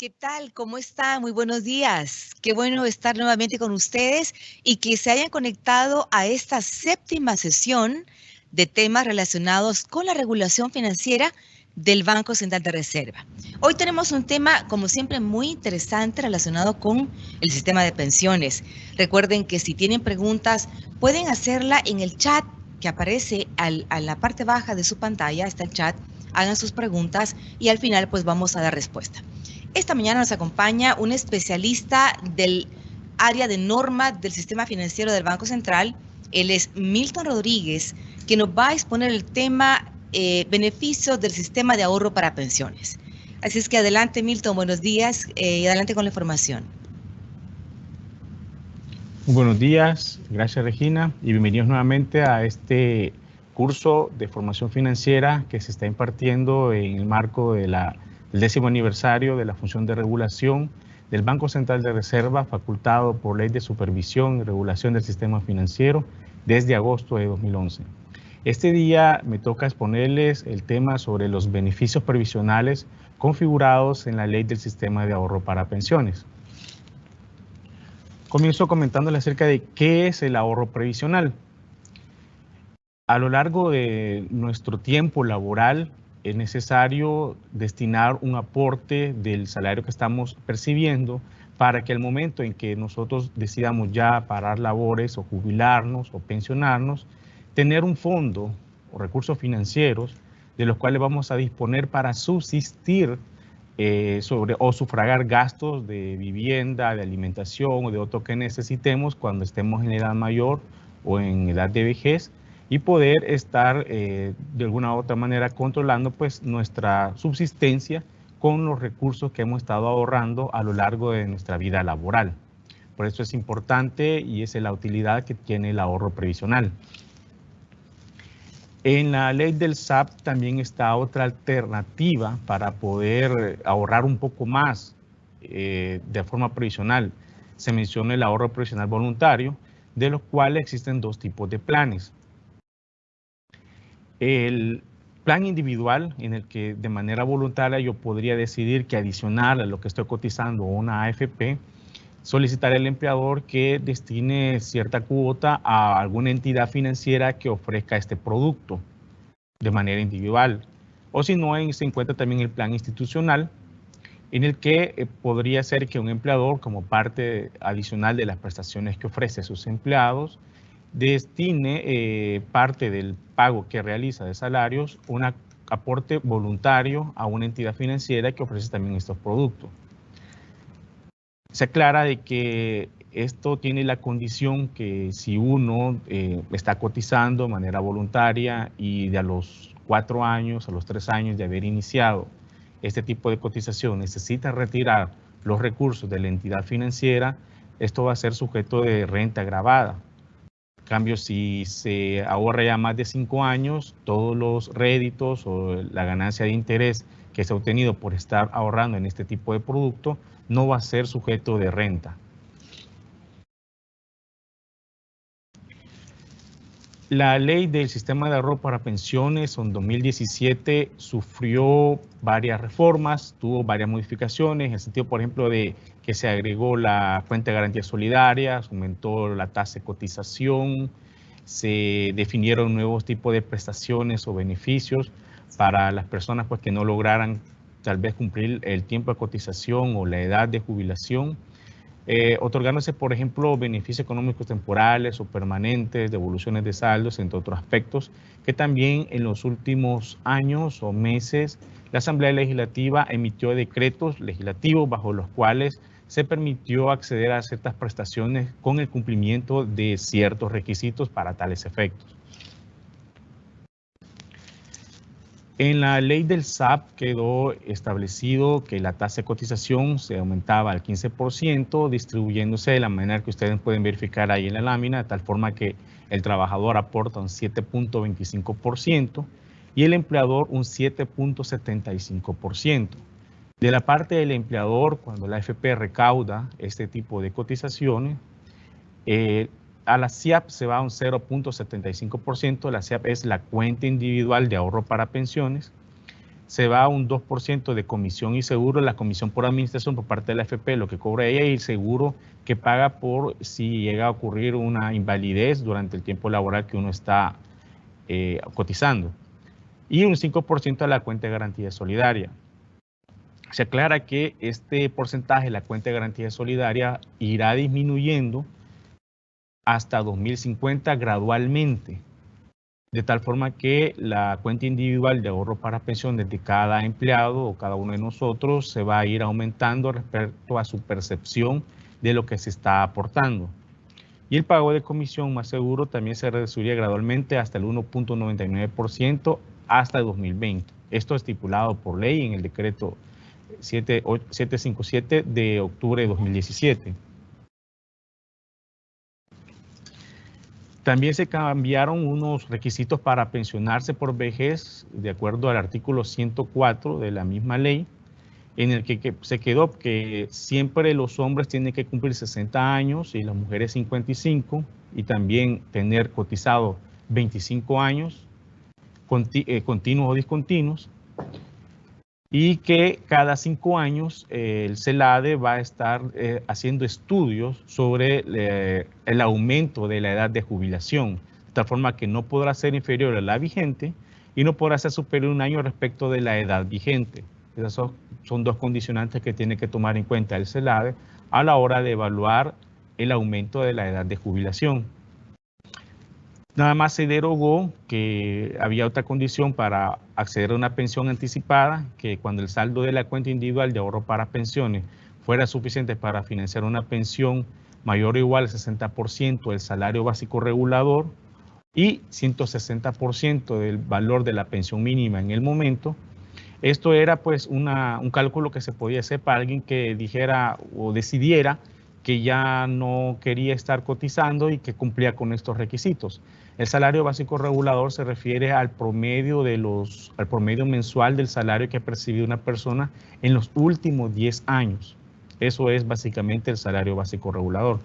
¿Qué tal? ¿Cómo están? Muy buenos días. Qué bueno estar nuevamente con ustedes y que se hayan conectado a esta séptima sesión de temas relacionados con la regulación financiera del Banco Central de Reserva. Hoy tenemos un tema, como siempre, muy interesante relacionado con el sistema de pensiones. Recuerden que si tienen preguntas, pueden hacerla en el chat que aparece a la parte baja de su pantalla, está el chat. Hagan sus preguntas y al final pues vamos a dar respuesta. Esta mañana nos acompaña un especialista del área de norma del sistema financiero del Banco Central. Él es Milton Rodríguez, que nos va a exponer el tema beneficios del sistema de ahorro para pensiones. Así es que adelante, Milton, buenos días y adelante con la información. Muy buenos días, gracias Regina y bienvenidos nuevamente a este curso de formación financiera que se está impartiendo en el marco del 10º aniversario de la función de regulación del Banco Central de Reserva, facultado por Ley de Supervisión y Regulación del Sistema Financiero desde agosto de 2011. Este día me toca exponerles el tema sobre los beneficios previsionales configurados en la Ley del Sistema de Ahorro para Pensiones. Comienzo comentándoles acerca de qué es el ahorro previsional. A lo largo de nuestro tiempo laboral es necesario destinar un aporte del salario que estamos percibiendo para que al momento en que nosotros decidamos ya parar labores o jubilarnos o pensionarnos, tener un fondo o recursos financieros de los cuales vamos a disponer para subsistir o sufragar gastos de vivienda, de alimentación o de otro que necesitemos cuando estemos en edad mayor o en edad de vejez, y poder estar de alguna u otra manera controlando pues nuestra subsistencia con los recursos que hemos estado ahorrando a lo largo de nuestra vida laboral. Por eso es importante y es la utilidad que tiene el ahorro previsional. En la ley del SAP también está otra alternativa para poder ahorrar un poco más de forma previsional. Se menciona el ahorro previsional voluntario, de los cuales existen dos tipos de planes. El plan individual, en el que de manera voluntaria yo podría decidir que adicional a lo que estoy cotizando una AFP, solicitar al empleador que destine cierta cuota a alguna entidad financiera que ofrezca este producto de manera individual. O si no, se encuentra también el plan institucional, en el que podría ser que un empleador, como parte adicional de las prestaciones que ofrece a sus empleados, destine parte del pago que realiza de salarios, un aporte voluntario a una entidad financiera que ofrece también estos productos. Se aclara de que esto tiene la condición que si uno está cotizando de manera voluntaria y de a los 4 años, a los 3 años de haber iniciado este tipo de cotización necesita retirar los recursos de la entidad financiera, esto va a ser sujeto de renta gravada. En cambio, si se ahorra ya más de 5 años, todos los réditos o la ganancia de interés que se ha obtenido por estar ahorrando en este tipo de producto no va a ser sujeto de renta. La ley del sistema de ahorro para pensiones en 2017 sufrió varias reformas, tuvo varias modificaciones, en el sentido, por ejemplo, de que se agregó la fuente de garantía solidaria, se aumentó la tasa de cotización, se definieron nuevos tipos de prestaciones o beneficios para las personas pues, que no lograran tal vez cumplir el tiempo de cotización o la edad de jubilación. Otorgándose, por ejemplo, beneficios económicos temporales o permanentes, devoluciones de saldos, entre otros aspectos, que también en los últimos años o meses la Asamblea Legislativa emitió decretos legislativos bajo los cuales se permitió acceder a ciertas prestaciones con el cumplimiento de ciertos requisitos para tales efectos. En la ley del SAP quedó establecido que la tasa de cotización se aumentaba al 15%, distribuyéndose de la manera que ustedes pueden verificar ahí en la lámina, de tal forma que el trabajador aporta un 7.25% y el empleador un 7.75%. De la parte del empleador, cuando la AFP recauda este tipo de cotizaciones, a la CIAP se va a un 0.75%. La CIAP es la cuenta individual de ahorro para pensiones. se va a un 2% de comisión y seguro, la comisión por administración por parte de la AFP, lo que cobra ella, y el seguro que paga por si llega a ocurrir una invalidez durante el tiempo laboral que uno está cotizando. Y un 5% a la cuenta de garantía solidaria. Se aclara que este porcentaje, la cuenta de garantía solidaria, irá disminuyendo hasta 2050 gradualmente, de tal forma que la cuenta individual de ahorro para pensiones de cada empleado o cada uno de nosotros se va a ir aumentando respecto a su percepción de lo que se está aportando. Y el pago de comisión más seguro también se reduciría gradualmente hasta el 1.99% hasta 2020. Esto estipulado por ley en el decreto 757 de octubre de 2017. También se cambiaron unos requisitos para pensionarse por vejez, de acuerdo al artículo 104 de la misma ley, en el que se quedó que siempre los hombres tienen que cumplir 60 años y las mujeres 55, y también tener cotizado 25 años, continuos o discontinuos, y que cada 5 años el CELADE va a estar haciendo estudios sobre el aumento de la edad de jubilación, de tal forma que no podrá ser inferior a la vigente y no podrá ser superior a un año respecto de la edad vigente. Esas son dos condicionantes que tiene que tomar en cuenta el CELADE a la hora de evaluar el aumento de la edad de jubilación. Nada más se derogó que había otra condición para acceder a una pensión anticipada, que cuando el saldo de la cuenta individual de ahorro para pensiones fuera suficiente para financiar una pensión mayor o igual al 60% del salario básico regulador y 160% del valor de la pensión mínima en el momento. Esto era pues un cálculo que se podía hacer para alguien que dijera o decidiera que ya no quería estar cotizando y que cumplía con estos requisitos. El salario básico regulador se refiere al promedio mensual del salario que ha percibido una persona en los últimos 10 años. Eso es básicamente el salario básico regulador.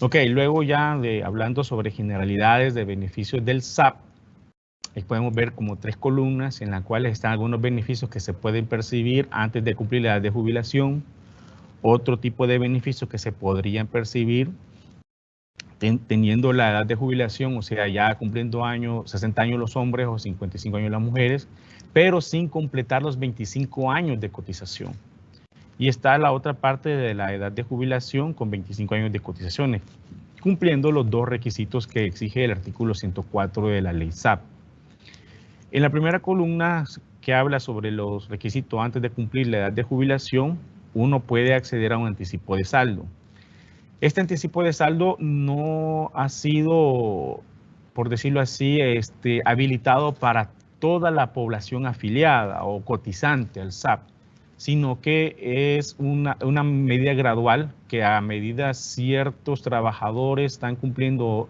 Ok, luego ya hablando sobre generalidades de beneficios del SAP, ahí podemos ver como 3 columnas en las cuales están algunos beneficios que se pueden percibir antes de cumplir la edad de jubilación, otro tipo de beneficios que se podrían percibir teniendo la edad de jubilación, o sea, ya cumpliendo 60 años los hombres o 55 años las mujeres, pero sin completar los 25 años de cotización. Y está la otra parte de la edad de jubilación con 25 años de cotizaciones, cumpliendo los 2 requisitos que exige el artículo 104 de la ley SAP. En la primera columna que habla sobre los requisitos antes de cumplir la edad de jubilación, uno puede acceder a un anticipo de saldo. Este anticipo de saldo no ha sido, por decirlo así, habilitado para toda la población afiliada o cotizante al SAP, sino que es una medida gradual que a medida ciertos trabajadores están cumpliendo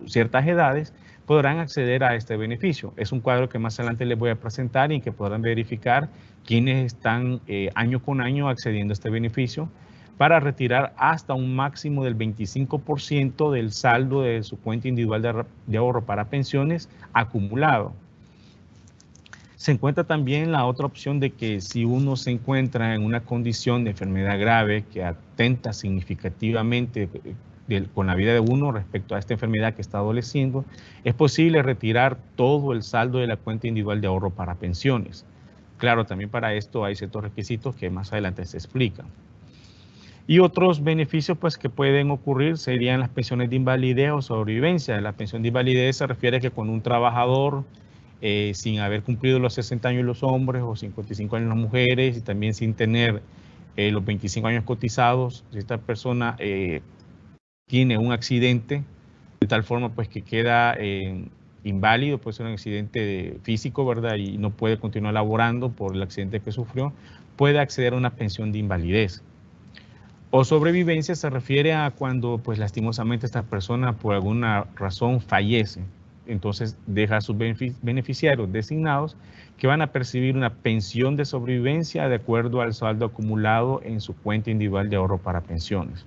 ciertas edades, podrán acceder a este beneficio. Es un cuadro que más adelante les voy a presentar y que podrán verificar quiénes están año con año accediendo a este beneficio para retirar hasta un máximo del 25% del saldo de su cuenta individual de ahorro para pensiones acumulado. Se encuentra también la otra opción de que si uno se encuentra en una condición de enfermedad grave que atenta significativamente con la vida de uno respecto a esta enfermedad que está adoleciendo, es posible retirar todo el saldo de la cuenta individual de ahorro para pensiones. Claro, también para esto hay ciertos requisitos que más adelante se explican. Y otros beneficios pues, que pueden ocurrir serían las pensiones de invalidez o sobrevivencia. La pensión de invalidez se refiere a que cuando un trabajador, sin haber cumplido los 60 años los hombres o 55 años las mujeres, y también sin tener los 25 años cotizados, si esta persona tiene un accidente de tal forma pues que queda inválido, puede ser un accidente físico, ¿verdad? Y no puede continuar laborando por el accidente que sufrió, puede acceder a una pensión de invalidez. O sobrevivencia se refiere a cuando, pues lastimosamente, esta persona por alguna razón fallece. Entonces deja a sus beneficiarios designados que van a percibir una pensión de sobrevivencia de acuerdo al saldo acumulado en su cuenta individual de ahorro para pensiones.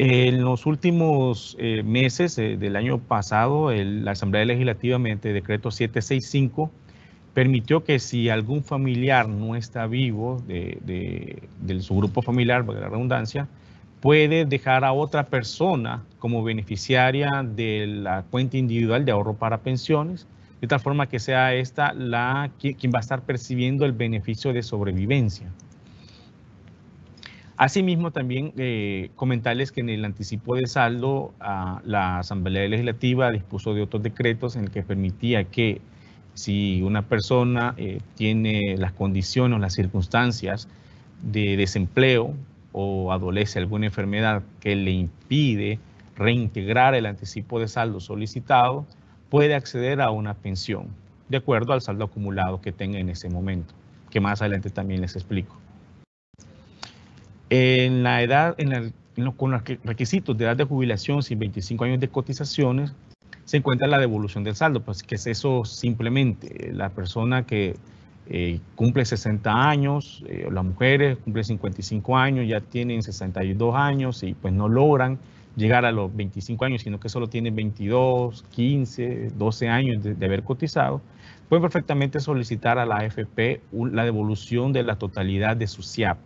En los últimos meses del año pasado, la Asamblea Legislativa, mediante decreto 765, permitió que si algún familiar no está vivo de su grupo familiar, por la redundancia, puede dejar a otra persona como beneficiaria de la cuenta individual de ahorro para pensiones, de tal forma que sea esta quien va a estar percibiendo el beneficio de sobrevivencia. Asimismo, también comentarles que en el anticipo de saldo, la Asamblea Legislativa dispuso de otros decretos en el que permitía que si una persona tiene las condiciones o las circunstancias de desempleo o adolece alguna enfermedad que le impide reintegrar el anticipo de saldo solicitado, puede acceder a una pensión, de acuerdo al saldo acumulado que tenga en ese momento, que más adelante también les explico. En la edad, con los requisitos de edad de jubilación sin 25 años de cotizaciones, se encuentra la devolución del saldo, pues que es eso simplemente, la persona que cumple 60 años, las mujeres cumplen 55 años, ya tienen 62 años y pues no logran llegar a los 25 años, sino que solo tienen 22, 15, 12 años de haber cotizado, pueden perfectamente solicitar a la AFP la devolución de la totalidad de su SIAP.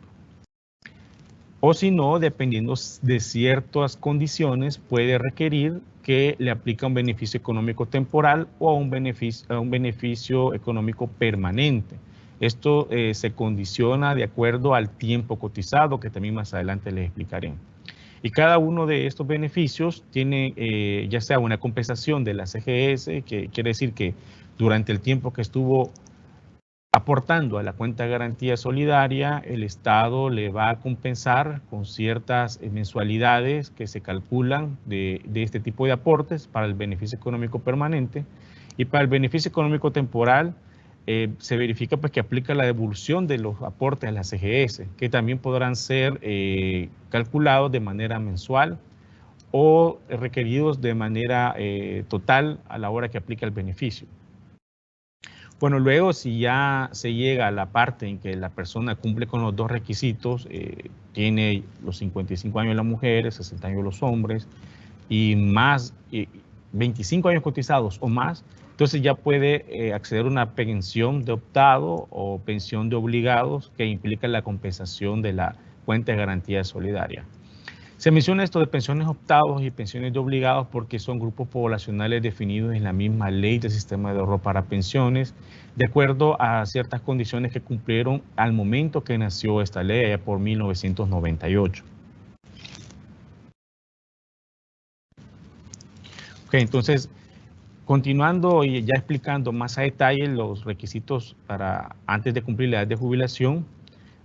O si no, dependiendo de ciertas condiciones, puede requerir que le aplique un beneficio económico temporal o un beneficio económico permanente. Esto se condiciona de acuerdo al tiempo cotizado, que también más adelante les explicaré. Y cada uno de estos beneficios tiene ya sea una compensación de la CGS, que quiere decir que durante el tiempo que estuvo aportando a la cuenta de garantía solidaria, el Estado le va a compensar con ciertas mensualidades que se calculan de este tipo de aportes para el beneficio económico permanente. Y para el beneficio económico temporal se verifica pues, que aplica la devolución de los aportes a la CGS, que también podrán ser calculados de manera mensual o requeridos de manera total a la hora que aplica el beneficio. Bueno, luego si ya se llega a la parte en que la persona cumple con los dos requisitos, tiene los 55 años las mujeres, 60 años los hombres y más 25 años cotizados o más, entonces ya puede acceder a una pensión de optado o pensión de obligados que implica la compensación de la cuenta de garantía solidaria. Se menciona esto de pensiones optados y pensiones de obligados porque son grupos poblacionales definidos en la misma ley del sistema de ahorro para pensiones, de acuerdo a ciertas condiciones que cumplieron al momento que nació esta ley, allá por 1998. Ok, entonces, continuando y ya explicando más a detalle los requisitos para antes de cumplir la edad de jubilación.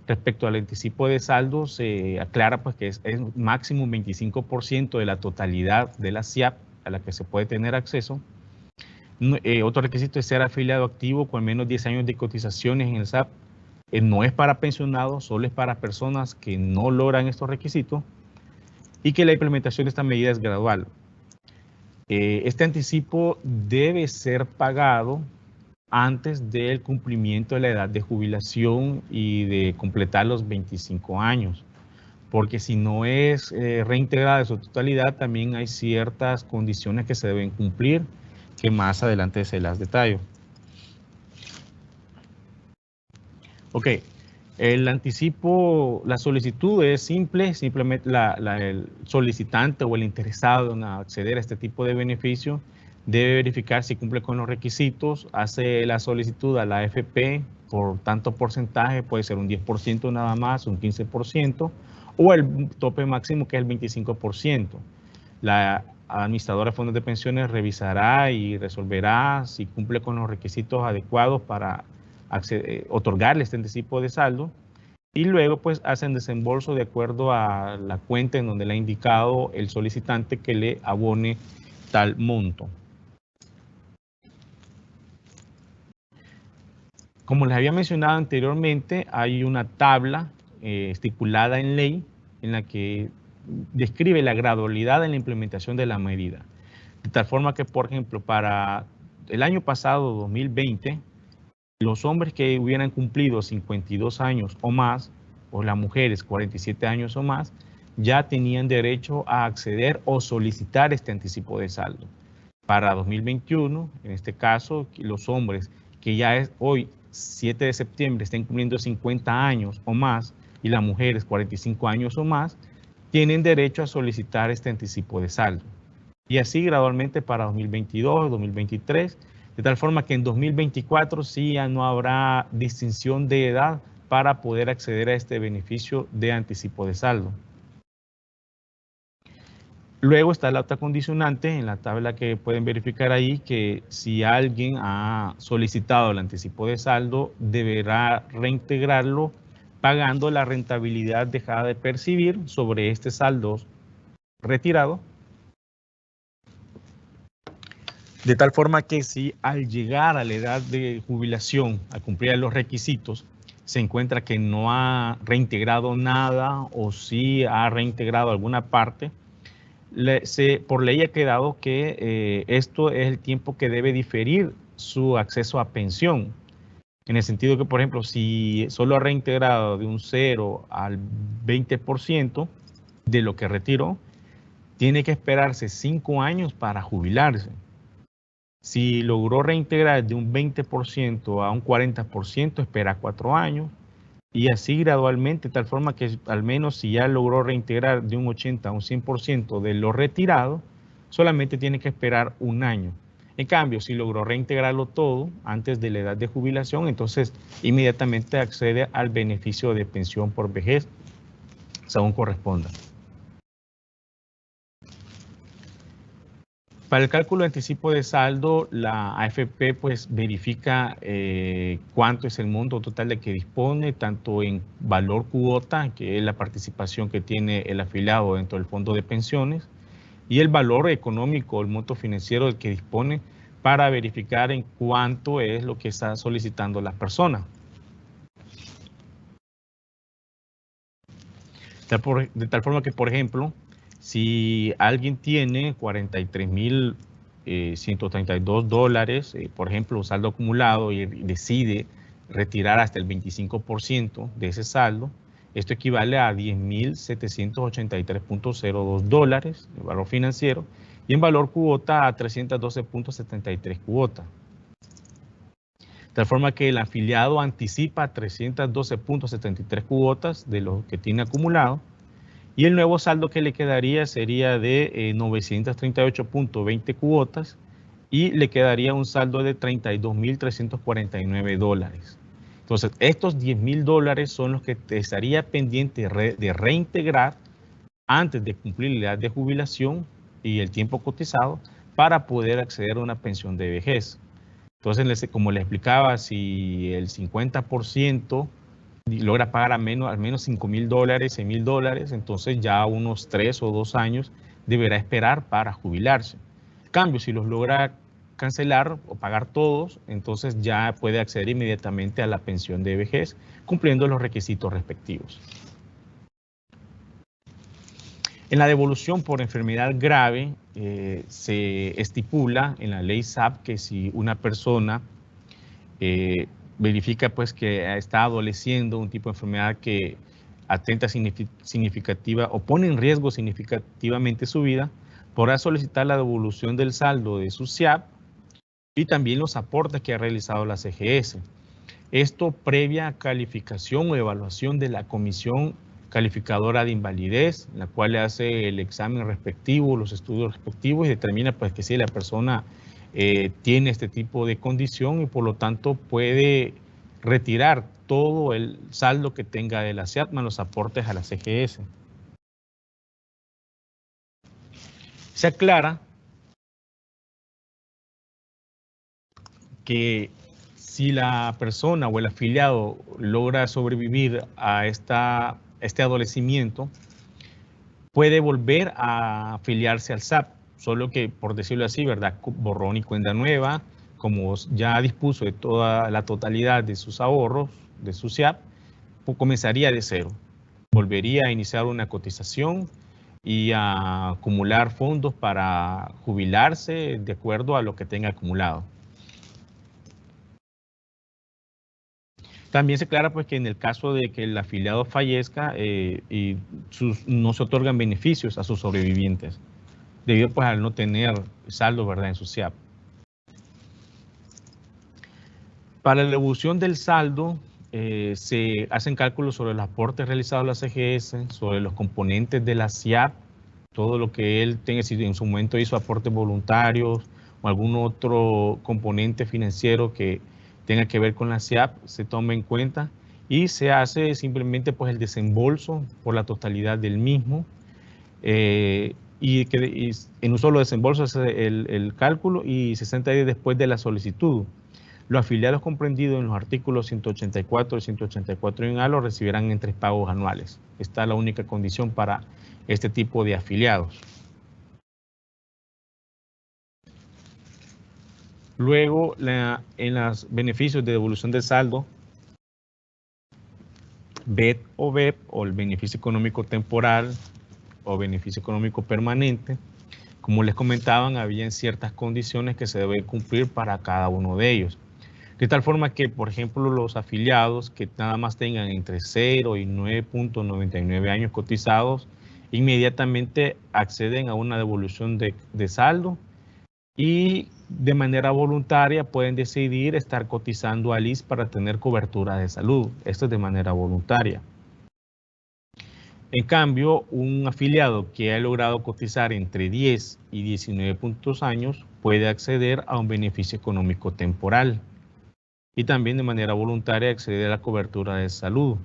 Respecto al anticipo de saldo, se aclara pues, que es máximo 25% de la totalidad de la SIAP a la que se puede tener acceso. Otro requisito es ser afiliado activo con al menos 10 años de cotizaciones en el SAP. No es para pensionados, solo es para personas que no logran estos requisitos y que la implementación de esta medida es gradual. Este anticipo debe ser pagado antes del cumplimiento de la edad de jubilación y de completar los 25 años. Porque si no es reintegrada en su totalidad, también hay ciertas condiciones que se deben cumplir, que más adelante se las detallo. Ok, el anticipo, la solicitud es simple, simplemente el solicitante o el interesado en acceder a este tipo de beneficio debe verificar si cumple con los requisitos, hace la solicitud a la AFP por tanto porcentaje, puede ser un 10% nada más, un 15%, o el tope máximo que es el 25%. La administradora de fondos de pensiones revisará y resolverá si cumple con los requisitos adecuados para otorgarle este anticipo de saldo y luego pues hacen desembolso de acuerdo a la cuenta en donde le ha indicado el solicitante que le abone tal monto. Como les había mencionado anteriormente, hay una tabla estipulada en ley en la que describe la gradualidad en la implementación de la medida. De tal forma que, por ejemplo, para el año pasado, 2020, los hombres que hubieran cumplido 52 años o más, o las mujeres 47 años o más, ya tenían derecho a acceder o solicitar este anticipo de saldo. Para 2021, en este caso, los hombres que ya es hoy, 7 de septiembre, estén cumpliendo 50 años o más, y las mujeres 45 años o más, tienen derecho a solicitar este anticipo de saldo. Y así gradualmente para 2022, 2023, de tal forma que en 2024 sí ya no habrá distinción de edad para poder acceder a este beneficio de anticipo de saldo. Luego está la otra condicionante en la tabla que pueden verificar ahí, que si alguien ha solicitado el anticipo de saldo, deberá reintegrarlo pagando la rentabilidad dejada de percibir sobre este saldo retirado. De tal forma que si al llegar a la edad de jubilación, al cumplir los requisitos, se encuentra que no ha reintegrado nada o sí ha reintegrado alguna parte, por ley ha quedado que esto es el tiempo que debe diferir su acceso a pensión. En el sentido que, por ejemplo, si solo ha reintegrado de un 0 al 20% de lo que retiró, tiene que esperarse 5 años para jubilarse. Si logró reintegrar de un 20% a un 40%, espera 4 años. Y así gradualmente, de tal forma que al menos si ya logró reintegrar de un 80 a un 100% de lo retirado, solamente tiene que esperar 1 año. En cambio, si logró reintegrarlo todo antes de la edad de jubilación, entonces inmediatamente accede al beneficio de pensión por vejez, según corresponda. Para el cálculo de anticipo de saldo, la AFP pues verifica cuánto es el monto total de que dispone, tanto en valor cuota, que es la participación que tiene el afiliado dentro del fondo de pensiones, y el valor económico, el monto financiero del que dispone, para verificar en cuánto es lo que está solicitando la persona. De tal forma que, por ejemplo, si alguien tiene 43.132 dólares, por ejemplo, saldo acumulado, y decide retirar hasta el 25% de ese saldo, esto equivale a 10.783.02 dólares de valor financiero, y en valor cuota a 312.73 cuotas. De tal forma que el afiliado anticipa 312.73 cuotas de lo que tiene acumulado, y el nuevo saldo que le quedaría sería de 938.20 cuotas, y le quedaría un saldo de 32.349 dólares. Entonces, estos 10.000 dólares son los que te estaría pendiente de reintegrar antes de cumplir la edad de jubilación y el tiempo cotizado para poder acceder a una pensión de vejez. Entonces, como les explicaba, si el 50% logra pagar al menos 5.000 dólares, 6.000 dólares, entonces ya unos 3 o 2 años deberá esperar para jubilarse. En cambio, si los logra cancelar o pagar todos, entonces ya puede acceder inmediatamente a la pensión de vejez, cumpliendo los requisitos respectivos. En la devolución por enfermedad grave, se estipula en la ley SAP que si una persona verifica pues que está adoleciendo un tipo de enfermedad que atenta significativa o pone en riesgo significativamente su vida, podrá solicitar la devolución del saldo de su SIAP y también los aportes que ha realizado la CGS. Esto previa calificación o evaluación de la comisión calificadora de invalidez, la cual le hace el examen respectivo, los estudios respectivos, y determina pues que si la persona tiene este tipo de condición y por lo tanto puede retirar todo el saldo que tenga de la SIAP más los aportes a la CGS. Se aclara que si la persona o el afiliado logra sobrevivir a este adolecimiento, puede volver a afiliarse al SAP, solo que, por decirlo así, ¿verdad?, borrón y cuenta nueva, como ya dispuso de toda la totalidad de sus ahorros, de su SIAP, pues comenzaría de cero. Volvería a iniciar una cotización y a acumular fondos para jubilarse de acuerdo a lo que tenga acumulado. También se aclara pues que en el caso de que el afiliado fallezca no se otorgan beneficios a sus sobrevivientes, debido pues al no tener saldo, ¿verdad?, en su SIAP. Para la devolución del saldo, se hacen cálculos sobre los aportes realizados a la CGS, sobre los componentes de la SIAP, todo lo que él tenga, si en su momento hizo aportes voluntarios o algún otro componente financiero que tenga que ver con la SIAP, se toma en cuenta y se hace simplemente pues el desembolso por la totalidad del mismo. Y en un solo desembolso es el cálculo y 60 días después de la solicitud. Los afiliados comprendidos en los artículos 184 y 184 en A lo recibirán en 3 pagos anuales. Esta es la única condición para este tipo de afiliados. Luego, en los beneficios de devolución del saldo, BET o BEP, o el beneficio económico temporal o beneficio económico permanente, como les comentaban, había ciertas condiciones que se deben cumplir para cada uno de ellos. De tal forma que, por ejemplo, los afiliados que nada más tengan entre 0 y 9.99 años cotizados, inmediatamente acceden a una devolución de saldo y de manera voluntaria pueden decidir estar cotizando al ISSSTE para tener cobertura de salud. Esto es de manera voluntaria. En cambio, un afiliado que ha logrado cotizar entre 10 y 19 años puede acceder a un beneficio económico temporal y también de manera voluntaria acceder a la cobertura de salud.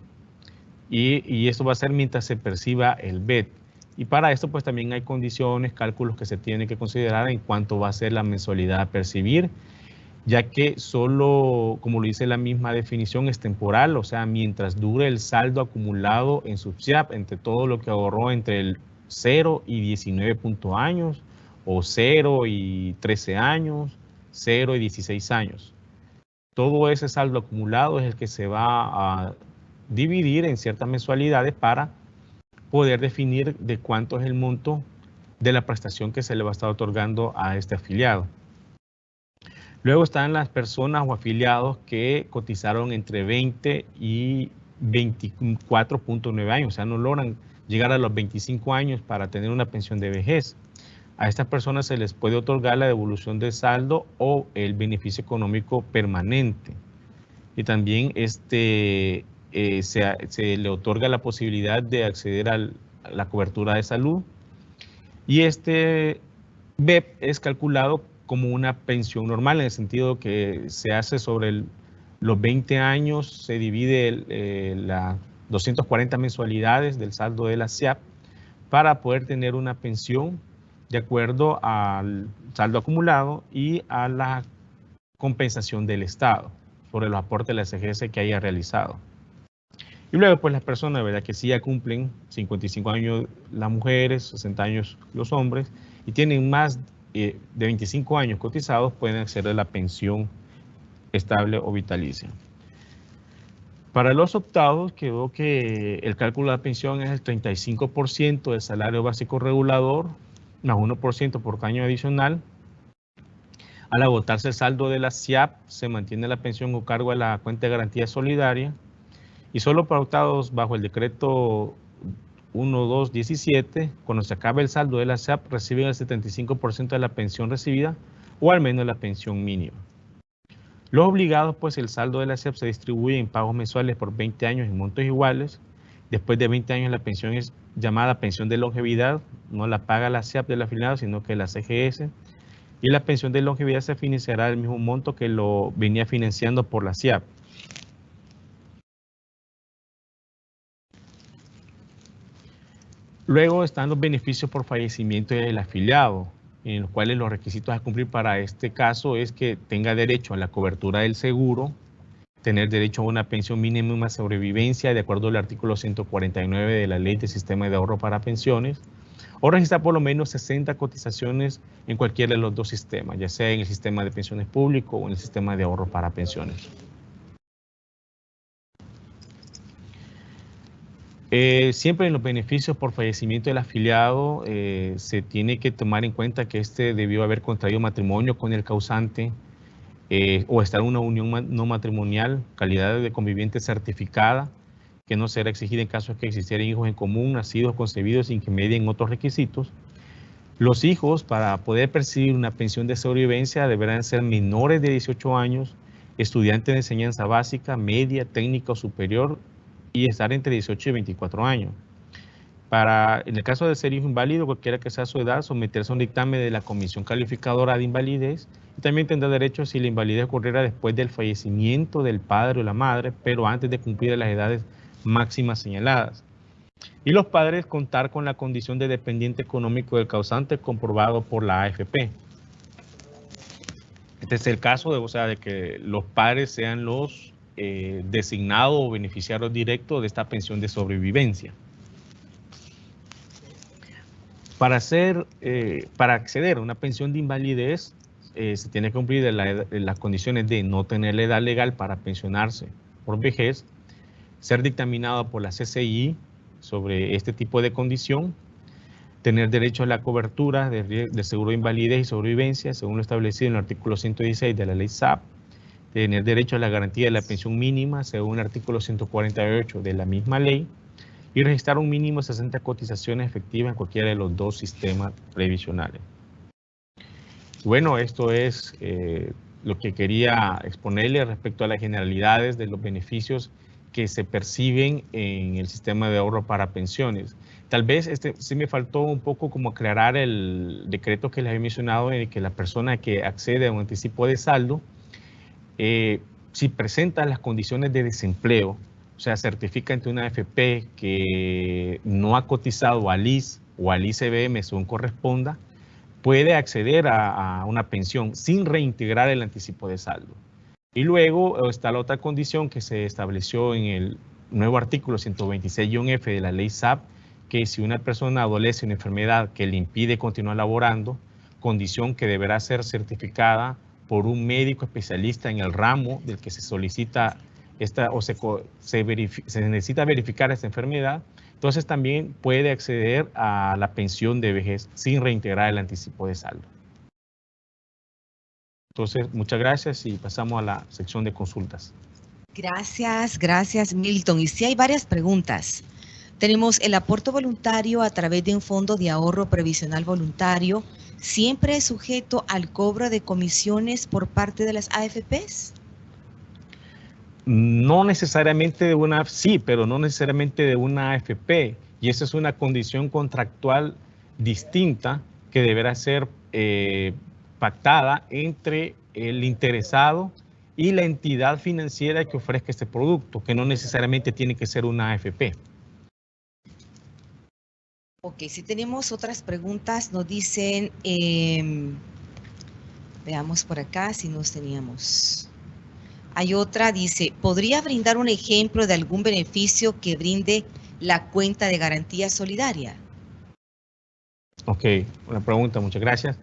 Y esto va a ser mientras se perciba el BET. Y para esto pues también hay condiciones, cálculos que se tienen que considerar en cuanto va a ser la mensualidad a percibir, ya que solo, como lo dice la misma definición, es temporal, o sea, mientras dure el saldo acumulado en su SIAP entre todo lo que ahorró entre el 0 y 19 años, o 0 y 13 años, 0 y 16 años. Todo ese saldo acumulado es el que se va a dividir en ciertas mensualidades para poder definir de cuánto es el monto de la prestación que se le va a estar otorgando a este afiliado. Luego están las personas o afiliados que cotizaron entre 20 y 24.9 años, o sea, no logran llegar a los 25 años para tener una pensión de vejez. A estas personas se les puede otorgar la devolución de saldo o el beneficio económico permanente. Y también se le otorga la posibilidad de acceder a la cobertura de salud. Y este BEP es calculado como una pensión normal, en el sentido que se hace sobre los 20 años, se divide las 240 mensualidades del saldo de la SIAP para poder tener una pensión de acuerdo al saldo acumulado y a la compensación del Estado sobre los aportes de la CGS que haya realizado. Y luego, pues las personas, ¿verdad?, que sí ya cumplen 55 años las mujeres, 60 años los hombres, y tienen más de 25 años cotizados, pueden acceder a la pensión estable o vitalicia. Para los optados quedó que el cálculo de la pensión es el 35% del salario básico regulador, más 1% por año adicional. Al agotarse el saldo de la SIAP, se mantiene la pensión a cargo de la cuenta de garantía solidaria. Y solo para optados bajo el decreto 1217, cuando se acabe el saldo de la SIAP, reciben el 75% de la pensión recibida o al menos la pensión mínima. Los obligados, pues el saldo de la SIAP se distribuye en pagos mensuales por 20 años en montos iguales. Después de 20 años la pensión es llamada pensión de longevidad, no la paga la SIAP del afiliado, sino que la CGS. Y la pensión de longevidad se financiará del mismo monto que lo venía financiando por la SIAP. Luego están los beneficios por fallecimiento del afiliado, en los cuales los requisitos a cumplir para este caso es que tenga derecho a la cobertura del seguro, tener derecho a una pensión mínima de sobrevivencia de acuerdo al artículo 149 de la Ley de Sistema de Ahorro para Pensiones, o registrar por lo menos 60 cotizaciones en cualquiera de los dos sistemas, ya sea en el sistema de pensiones público o en el sistema de ahorro para pensiones. Siempre en los beneficios por fallecimiento del afiliado se tiene que tomar en cuenta que este debió haber contraído matrimonio con el causante o estar en una unión no matrimonial, calidad de conviviente certificada, que no será exigida en caso de que existieran hijos en común, nacidos, concebidos sin que medien otros requisitos. Los hijos, para poder percibir una pensión de sobrevivencia, deberán ser menores de 18 años, estudiantes de enseñanza básica, media, técnica o superior y estar entre 18 y 24 años. En el caso de ser hijo inválido, cualquiera que sea su edad, someterse a un dictamen de la Comisión Calificadora de Invalidez y también tendrá derecho si la invalidez ocurriera después del fallecimiento del padre o la madre, pero antes de cumplir las edades máximas señaladas. Y los padres contar con la condición de dependiente económico del causante comprobado por la AFP. Este es el caso de que los padres sean los designados o beneficiarios directos de esta pensión de sobrevivencia. Para acceder a una pensión de invalidez, se tiene que cumplir las condiciones de no tener la edad legal para pensionarse por vejez, ser dictaminado por la CCI sobre este tipo de condición, tener derecho a la cobertura de seguro de invalidez y sobrevivencia, según lo establecido en el artículo 116 de la ley SAP, tener derecho a la garantía de la pensión mínima, según el artículo 148 de la misma ley, y registrar un mínimo de 60 cotizaciones efectivas en cualquiera de los dos sistemas previsionales. Bueno, esto es lo que quería exponerle respecto a las generalidades de los beneficios que se perciben en el sistema de ahorro para pensiones. Tal vez sí me faltó un poco como aclarar el decreto que les había mencionado, en el que la persona que accede a un anticipo de saldo, si presenta las condiciones de desempleo, o sea, certifica ante una AFP que no ha cotizado al ISS o al ICBM según corresponda, puede acceder a una pensión sin reintegrar el anticipo de saldo. Y luego está la otra condición que se estableció en el nuevo artículo 126-F de la ley SAP, que si una persona adolece una enfermedad que le impide continuar laborando, condición que deberá ser certificada por un médico especialista en el ramo del que se solicita se necesita verificar esta enfermedad, entonces también puede acceder a la pensión de vejez sin reintegrar el anticipo de saldo. Entonces, muchas gracias y pasamos a la sección de consultas. Gracias, Milton. Y sí hay varias preguntas. Tenemos el aporte voluntario a través de un fondo de ahorro previsional voluntario, ¿siempre es sujeto al cobro de comisiones por parte de las AFPs? No necesariamente pero no necesariamente de una AFP. Y esa es una condición contractual distinta que deberá ser pactada entre el interesado y la entidad financiera que ofrezca este producto, que no necesariamente tiene que ser una AFP. Ok, si tenemos otras preguntas, nos dicen, veamos por acá si nos teníamos. Hay otra, dice, ¿podría brindar un ejemplo de algún beneficio que brinde la cuenta de garantía solidaria? Ok, una pregunta, muchas gracias.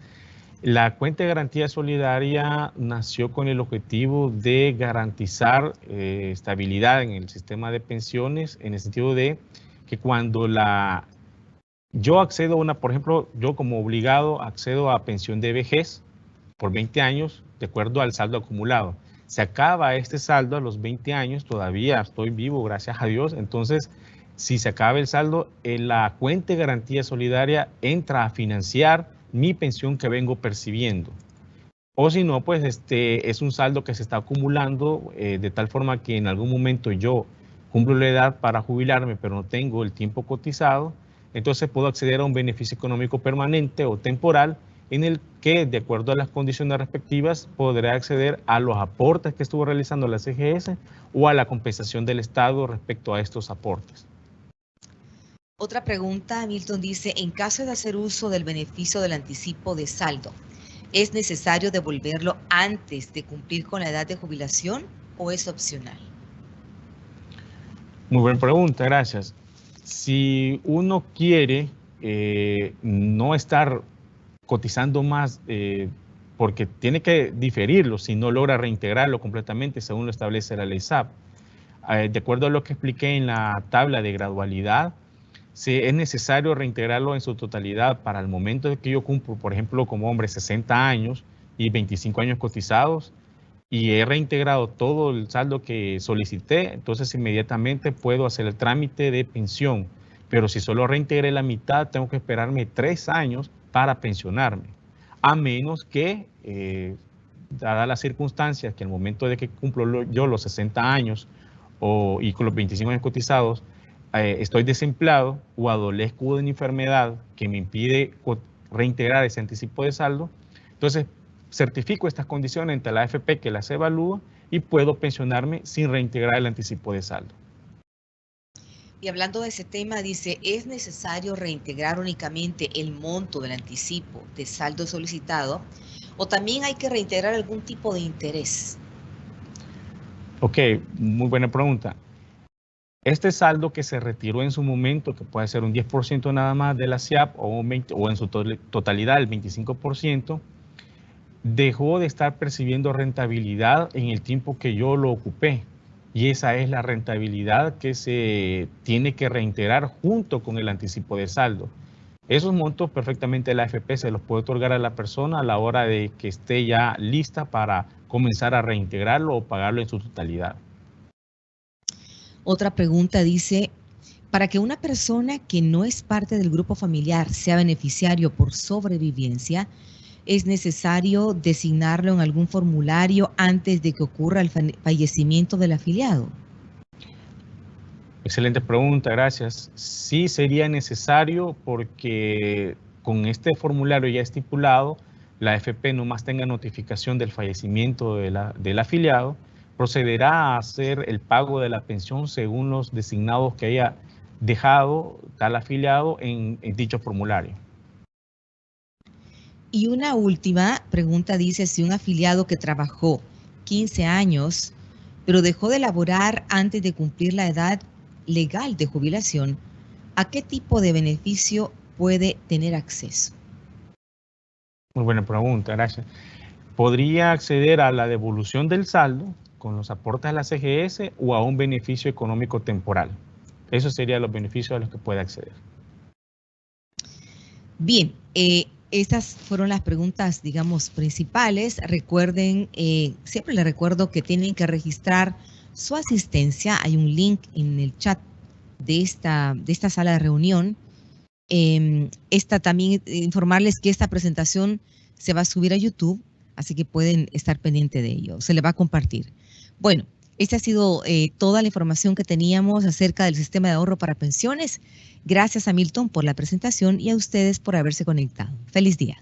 La cuenta de garantía solidaria nació con el objetivo de garantizar estabilidad en el sistema de pensiones, en el sentido de que cuando yo accedo a por ejemplo, yo como obligado accedo a pensión de vejez por 20 años, de acuerdo al saldo acumulado. Se acaba este saldo a los 20 años, todavía estoy vivo, gracias a Dios. Entonces, si se acaba el saldo, la cuenta de garantía solidaria entra a financiar mi pensión que vengo percibiendo. O si no, pues es un saldo que se está acumulando de tal forma que en algún momento yo cumplo la edad para jubilarme, pero no tengo el tiempo cotizado, entonces puedo acceder a un beneficio económico permanente o temporal en el que, de acuerdo a las condiciones respectivas, podré acceder a los aportes que estuvo realizando la CGS o a la compensación del Estado respecto a estos aportes. Otra pregunta, Milton dice, en caso de hacer uso del beneficio del anticipo de saldo, ¿es necesario devolverlo antes de cumplir con la edad de jubilación o es opcional? Muy buena pregunta, gracias. Si uno quiere no estar cotizando más porque tiene que diferirlo si no logra reintegrarlo completamente según lo establece la ley SAP. De acuerdo a lo que expliqué en la tabla de gradualidad, si es necesario reintegrarlo en su totalidad para el momento de que yo cumplo, por ejemplo, como hombre 60 años y 25 años cotizados, y he reintegrado todo el saldo que solicité, entonces inmediatamente puedo hacer el trámite de pensión. Pero si solo reintegré la mitad, tengo que esperarme 3 años para pensionarme. A menos que, dadas las circunstancias, que al momento de que cumplo yo los 60 años y con los 25 años cotizados, estoy desempleado o adolezco de una enfermedad que me impide reintegrar ese anticipo de saldo, entonces certifico estas condiciones ante la AFP que las evalúa y puedo pensionarme sin reintegrar el anticipo de saldo. Y hablando de ese tema, dice, ¿es necesario reintegrar únicamente el monto del anticipo de saldo solicitado o también hay que reintegrar algún tipo de interés? Ok, muy buena pregunta. Este saldo que se retiró en su momento, que puede ser un 10% nada más de la SIAP o en su totalidad el 25%, dejó de estar percibiendo rentabilidad en el tiempo que yo lo ocupé. Y esa es la rentabilidad que se tiene que reintegrar junto con el anticipo de saldo. Esos montos perfectamente la AFP se los puede otorgar a la persona a la hora de que esté ya lista para comenzar a reintegrarlo o pagarlo en su totalidad. Otra pregunta dice, para que una persona que no es parte del grupo familiar sea beneficiario por sobrevivencia, ¿es necesario designarlo en algún formulario antes de que ocurra el fallecimiento del afiliado? Excelente pregunta, gracias. Sí sería necesario porque con este formulario ya estipulado, la AFP nomás tenga notificación del fallecimiento del afiliado, procederá a hacer el pago de la pensión según los designados que haya dejado tal afiliado en dicho formulario. Y una última pregunta dice, si un afiliado que trabajó 15 años, pero dejó de laborar antes de cumplir la edad legal de jubilación, ¿a qué tipo de beneficio puede tener acceso? Muy buena pregunta, gracias. Podría acceder a la devolución del saldo con los aportes a la CGS o a un beneficio económico temporal. Esos serían los beneficios a los que puede acceder. Bien, estas fueron las preguntas, digamos, principales. Recuerden, siempre les recuerdo que tienen que registrar su asistencia. Hay un link en el chat de esta sala de reunión. También informarles que esta presentación se va a subir a YouTube, así que pueden estar pendientes de ello. Se le va a compartir. Bueno, esta ha sido toda la información que teníamos acerca del sistema de ahorro para pensiones. Gracias a Milton por la presentación y a ustedes por haberse conectado. Feliz día.